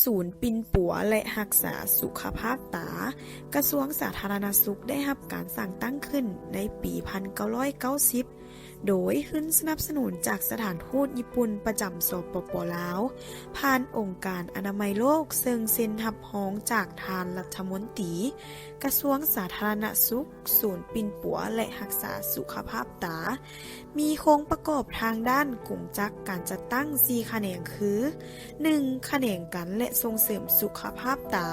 ศูนย์ปิ่นปัวและรักษาสุขภาพตากระทรวงสาธารณสุขได้รับการสั่งตั้งขึ้นในปี 1990 โดยขึ้นสนับสนุนจากสถานทูตญี่ปุ่นประจำสปป.ลาวผ่านองค์การอนามัยโลกซึ่งเซ็นรับรองจากทานรัฐมนตรีกระทรวงสาธารณสุขศูนย์ปิ่นปัวและรักษาสุขภาพตามีโครงประกอบทางด้านกลุ่มจักการจัดตั้ง4แขนงคือ 1. แขนงกันและส่งเสริมสุขภาพตา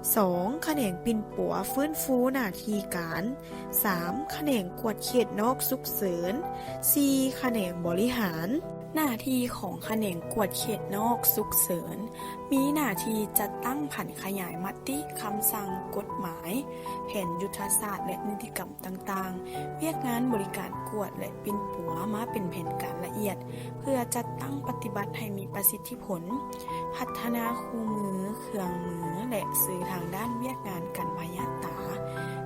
2. แขนงปิ่นปัวฟื้นฟูหน้าที่การ 3. แขนงกวดเขตนอกฉุกเฉิน 4. แขนงบริหารหน้าที่ของแขนงกวดเขตนอกฉุกเฉินมีหน้าที่จัดตั้งผันขยายมติคำสั่งกฎหมายแผนยุทธศาสตร์และนิติกรรมต่างๆเรียกงานบริการกวดและปิ่นปัวมาเป็นแผนการละเอียดเพื่อจัดตั้งปฏิบัติให้มีประสิทธิผลพัฒนาคู่มือเครื่องมือและสื่อทางด้านเรียกงานกันพยาตา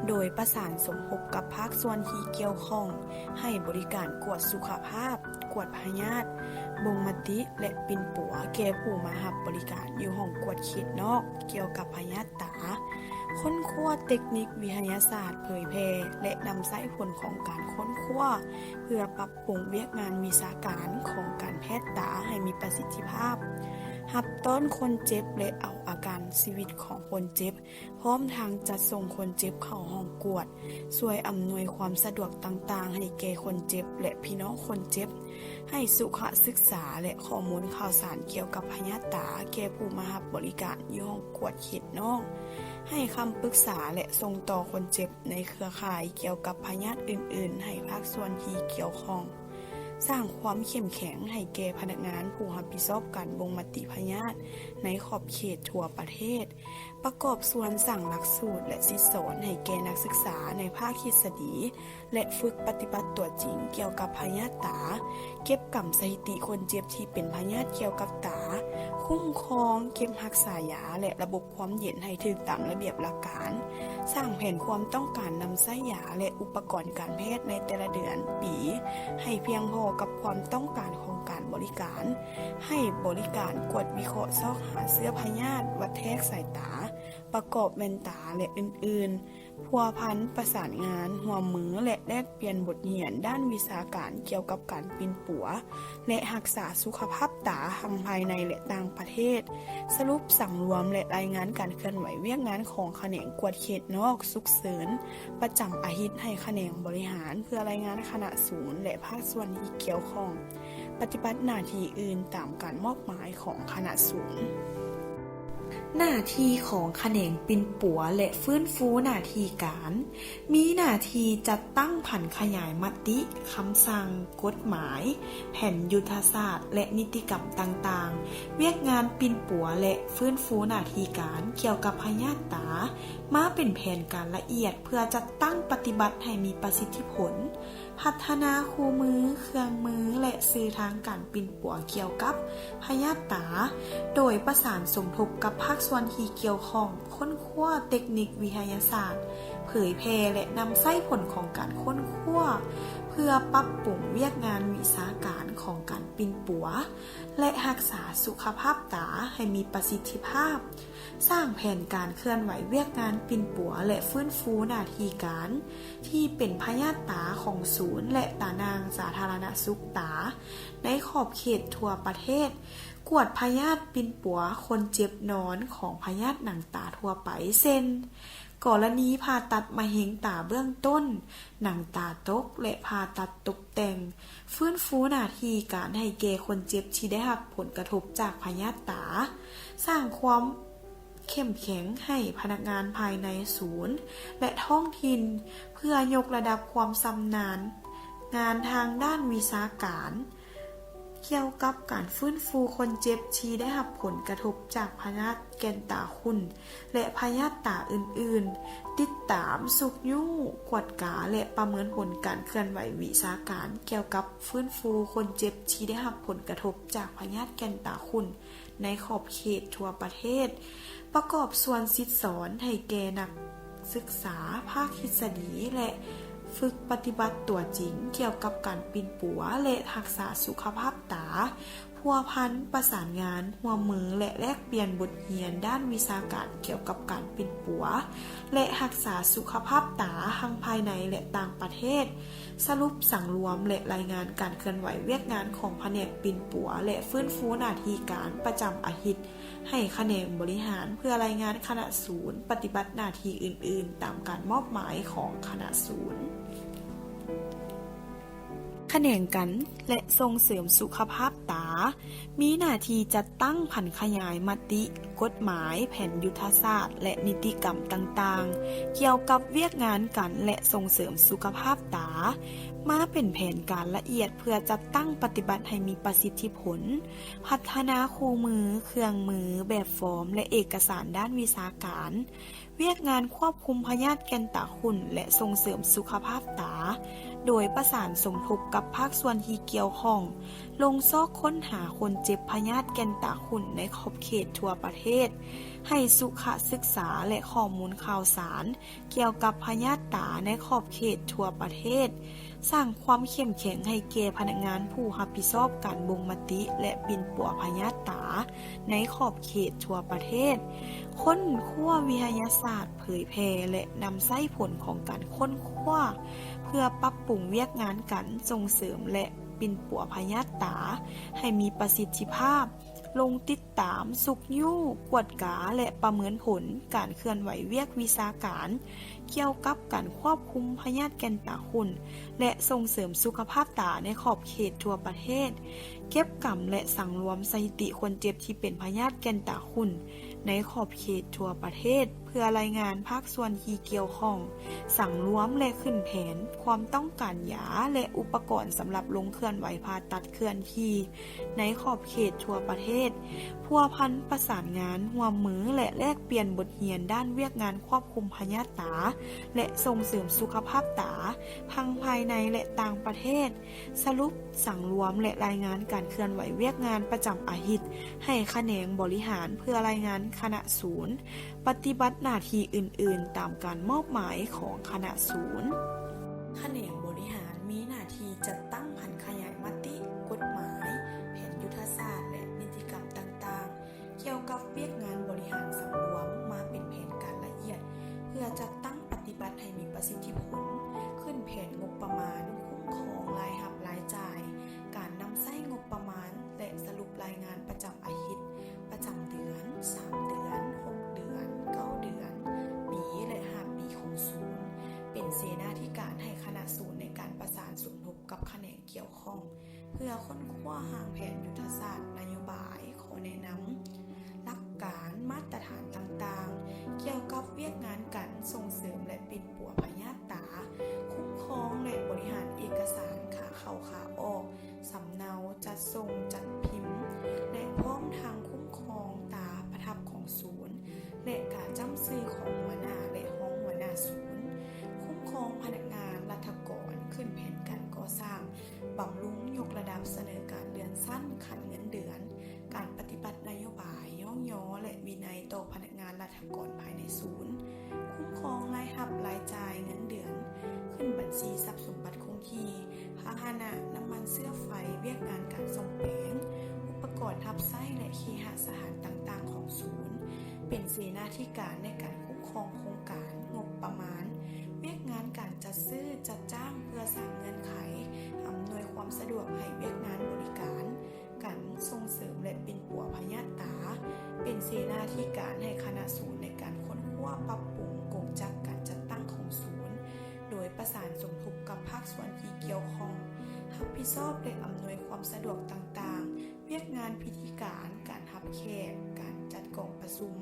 โดยประสานสมทบกับภาคส่วนที่เกี่ยวข้องให้บริการกวดสุขภาพกวดพยาธิบ่งมติและปิ่นปัวแก่ผู้มารับบริการอยู่ห้องกวดเขตนอกเกี่ยวกับพยาธิตาค้นคว้าเทคนิควิทยาศาสตร์เผยแพร่และนำใช้ผลของการค้นคว้าเพื่อปรับปรุงเวียกงานวิชาการของการแพทย์ตาให้มีประสิทธิภาพรับต้นคนเจ็บและเอาอาการชีวิตของคนเจ็บพร้อมทางจัดส่งคนเจ็บเข้าห้องกวดช่วยอำนวยความสะดวกต่างๆให้แก่คนเจ็บและพี่น้องคนเจ็บให้สุขศึกษาและข้อมูลข่าวสารเกี่ยวกับพยาธิตาแก่ผู้มารับบริการอยู่ห้องกวดเขตนอกให้คำปรึกษาและส่งต่อคนเจ็บในเครือข่ายเกี่ยวกับพยาธิอื่นๆให้ภาคส่วนที่เกี่ยวข้องสร้างความเข้มแข็งให้แก่พนักงานผู้รับผิดชอบการบ่งมติพยาธิในขอบเขตทั่วประเทศประกอบส่วนสั่งหลักสูตรและสิสอนให้แก่นักศึกษาในภาคทฤษฎีและฝึกปฏิบัติตัวจริงเกี่ยวกับพยาธิตาเก็บกำสถิติคนเจ็บที่เป็นพยาธิเกี่ยวกับตาคุ้มครองเก็บรักษายาและระบบความเย็นให้ถูกตามระเบียบหลักการสร้างแผนความต้องการนำใช้ยาและอุปกรณ์การแพทย์ในแต่ละเดือนปีให้เพียงพอกับความต้องการของการบริการให้บริการกวดวิเคราะห์ซอกหาเชื้อพยาธิวัดแทกสายตาประกอบแว่นตาและอื่นๆพัวพันประสานงานร่วมมือและแลกเปลี่ยนบทเรียนด้านวิชาการเกี่ยวกับการปิ่นปัวและรักษาสุขภาพตาทั้งภายในและต่างประเทศสรุปสั่งรวมและรายงานการเคลื่อนไหวเวียกงานของแขนงกวดเขตนอกฉุกเฉินประจำอาทิตย์ให้แขนงบริหารเพื่อรายงานคณะศูนย์และภาคส่วนที่เกี่ยวข้องปฏิบัติหน้าที่อื่นตามการมอบหมายของคณะศูนย์หน้าที่ของแขนงปิ่นปัวและฟื้นฟูหน้าที่การมีหน้าที่จัดตั้งผันขยายมติคำสั่งกฎหมายแผนยุทธศาสตร์และนิติกรรมต่างๆเวียกงานปิ่นปัวและฟื้นฟูหน้าที่การเกี่ยวกับพยาธิตามาเป็นแผนการละเอียดเพื่อจัดตั้งปฏิบัติให้มีประสิทธิผลพัฒนาคู่มือเครื่องมือและสื่อทางการปิ่นปัวเกี่ยวกับพยาธิตาโดยประสานสมทบกับภาคส่วนที่เกี่ยวข้องค้นคว้าเทคนิควิทยาศาสตร์เผยแพร่และนำใช้ผลของการค้นคว้าเพื่อปรับปรุงเวียกงานวิชาการของการปิ่นปัวและรักษาสุขภาพตาให้มีประสิทธิภาพสร้างแผนการเคลื่อนไหวเวียกงานปิ่นปัวและฟื้นฟูหน้าที่การที่เป็นพยาธิตาของศูนย์และตานางสาธารณสุขตาในขอบเขตทั่วประเทศกวดพยาธิปิ่นปัวคนเจ็บนอนของพยาธิหนังตาทั่วไปเช่นกรณีผ่าตัดมะเร็งตาเบื้องต้นหนังตาตกและผ่าตัดตกแต่งฟื้นฟูหน้าที่การให้แก่คนเจ็บที่ได้รับผลกระทบจากพยาธิตาสร้างความเข้มแข็งให้พนักงานภายในศูนย์และท้องถิ่นเพื่อยกระดับความชำนาญงานทางด้านวิชาการเกี่ยวกับการฟื้นฟูคนเจ็บที่ได้รับผลกระทบจากพยาธิแกนตาขุ่นและพยาธิตาอื่นๆติดตามสุกยุ่งกวดกาและประเมินผลการเคลื่อนไหววิชาการเกี่ยวกับฟื้นฟูคนเจ็บที่ได้รับผลกระทบจากพยาธิแกนตาขุ่นในขอบเขตทั่วประเทศประกอบส่วนสิทธิสอนให้แก่นักศึกษาภาคทฤษฎีและฝึกปฏิบัติตัวจริงเกี่ยวกับการปิ่นปัวและรักษาสุขภาพตาผ พัวพันประสานงานร่วมมือและแลกเปลี่ยนบทเรียนด้านวิชาการเกี่ยวกับการปิ่นปัวและรักษาสุขภาพตาทั้งภายในและต่างประเทศสรุปสั่งรวมและรายงานการเคลื่อนไหวเวียกงานของแผนกปิ่นปัวและฟื้นฟูหน้าที่การประจำอาทิตย์ให้แผนกบริหารเพื่อรายงานคณะศูนย์ปฏิบัติหน้าที่อื่นๆตามการมอบหมายของคณะศูนย์แขนงกันและส่งเสริมสุขภาพตามีหน้าที่จัดตั้งผันขยายมติกฎหมายแผนยุทธศาสตร์และนิติกรรมต่างๆเกี่ยวกับเวียกงานกันและส่งเสริมสุขภาพตามาเป็นแผนการละเอียดเพื่อจัดตั้งปฏิบัติให้มีประสิทธิผลพัฒนาคู่มือเครื่องมือแบบฟอร์มและเอกสารด้านวิชาการเวียกงานควบคุมพยาธิแกนตาขุ่นและส่งเสริมสุขภาพตาโดยประสานสมทบกับภาคส่วนที่เกี่ยวข้องลงซอกค้นหาคนเจ็บพยาธิแกนตาขุ่นในขอบเขตทั่วประเทศให้สุขศึกษาและข้อมูลข่าวสารเกี่ยวกับพยาธิตาในขอบเขตทั่วประเทศสร้างความเข้มแข็งให้แก่พนักงานผู้รับผิดชอบการบ่งมติและปิ่นปัวพยาธิตาในขอบเขตทั่วประเทศค้นคว้าวิทยาศาสตร์เผยแพร่และนำใช้ผลของการค้นคว้าเพื่อปรับปรุงเวียกงานกันส่งเสริมและปิ่นปัวพยาธิตาให้มีประสิทธิภาพลงติดตามสุกยู่กวดกาและประเมินผลการเคลื่อนไหวเวียกวิชาการเกี่ยวกับการควบคุมพยาธิแกนตาขุ่นและส่งเสริมสุขภาพตาในขอบเขตทั่วประเทศเก็บกำและสังรวมสถิติคนเจ็บที่เป็นพยาธิแกนตาขุ่นในขอบเขตทั่วประเทศเพื่อรายงานภาคส่วนที่เกี่ยวข้องสั่งรวมและขึ้นแผนความต้องการยาและอุปกรณ์สำหรับลงเคลื่อนไหวผ่าตัดเคลื่อนที่ในขอบเขตทั่วประเทศพัวพันประสานงานร่วมมือและแลกเปลี่ยนบทเรียนด้านเวียกงานควบคุมพยาธิตาและส่งเสริมสุขภาพตาทั้งภายในและต่างประเทศสรุปสั่งรวมและรายงานการเคลื่อนไหวเวียกงานประจำอาทิตย์ให้แขนงบริหารเพื่อรายงานคณะศูนย์ปฏิบัติหน้าที่อื่นๆตามการมอบหมายของคณะศูนย์แขนงบริหารมีหน้าที่จัดตั้งผันขยายมติกฎหมายแผนยุทธศาสตร์และนิติกรรมต่างๆเกี่ยวกับเวียกงานบริหารสำรวมมาเป็นแผนการละเอียดเพื่อจัดตั้งปฏิบัติให้มีประสิทธิผลขึ้นแผนงบประมาณคุ้มครองรายรับรายจ่ายการนำใช้งบประมาณและสรุปรายงานประจำอาทิตย์ประจำเดือน3เดือน6เดือน9เดือนปีและ5ปีของศูนย์เป็นเสนาธิการให้คณะศูนย์ในการประสานสมทบกับแขนงเกี่ยวข้องเพื่อค้นคว้าหาแผนยุทธศาสตร์นโยบายขอแนะนำหลักการมาตรฐานต่างๆเกี่ยวกับเวียกงานการส่งเสริมและปิ่นปัวพยาธิตาคุ้มครองและบริหารเอกสารขาเข้าขาออกสำเนาจัดส่งจัดพิมพ์และพร้อมทางคุ้มครองตาประทับของศูนย์และการจำซื่อของหัวหน้าและห้องหัวหน้าศูนย์คุ้มครองพนักงานรัฐกรขึ้นแผนการก่อสร้างบำรุงยกระดับเสนอการเดือนสั้นขันเงินเดือนการปฏิบัตินโยบายย่องย่อและวินัยต่อพนักงานรัฐกรภายในศูนย์คุ้มครองรายรับรายจ่ายเงินเดือนขึ้นบัญชีทรัพย์สมบัติคงที่พาหนะน้ำมันเสื้อไฟเวียกงานการส่งแปลงอุปกรณ์ทับไส้และเคหสถานต่างๆของศูนย์เป็นเสนาธิการในการคุ้มครองโครงการงบประมาณเวียกงานการจัดซื้อจัดจ้างเพื่อสร้างเงื่อนไขอำนวยความสะดวกให้เวียกงานบริการการส่งเสริมและปิ่นปัวพยาธิตาเป็นเสนาธิการให้คณะศูนย์ในการค้นคว้าปรับปรุงกงจักรการจัดตั้งของศูนย์โดยประสานสมทบกับภาคส่วนที่เกี่ยวข้องรับผิดชอบและอำนวยความสะดวกต่างๆเวียกงานพิธีการการรับแขกการจัดกองประชุม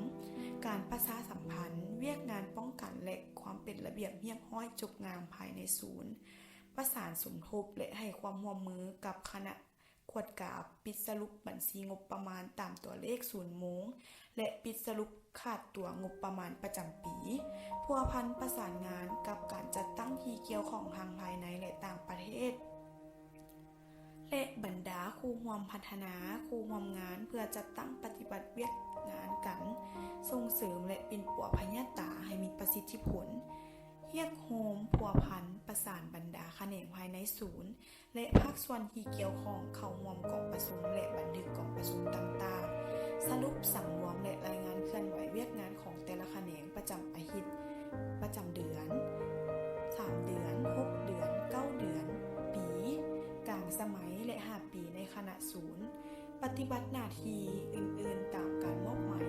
การประชาสัมพันธ์เวียกงานป้องกันและความเป็นระเบียบเรียบร้อยจบงามภายในศูนย์ประสานสมทบและให้ความร่วมมือกับคณะกวดกาปิดสรุปบัญชีงบประมาณตามตัวเลขศูนย์โมงและปิดสรุปขาดตัวงบประมาณประจำปีพัวพันประสานงานกับการจัดตั้งที่เกี่ยวของทางภายในและต่างประเทศและบรรดาครูร่วมพัฒนาครูร่วมงานเพื่อจัดตั้งปฏิบัติเวียกงานกันส่งเสริมและปิ่นปัวพยาธิตาให้มีประสิทธิผล เรียกโฮมพัวพันประสานบรรดาแขนงภายในศูนย์และภาคส่วนที่เกี่ยวข้องเข้าร่วมกองประชุมและบันทึกกองประชุมต่างๆสรุปสำรวมและรายงานเคลื่อนไหวเวียกงานของแต่ละแขนงประจำอาทิตย์ประจำเดือน3 เดือน6 เดือน9 เดือนปีกลางสมัยและ5 ปีในคณะศูนย์ปฏิบัติหน้าที่อื่นๆตามการมอบหมาย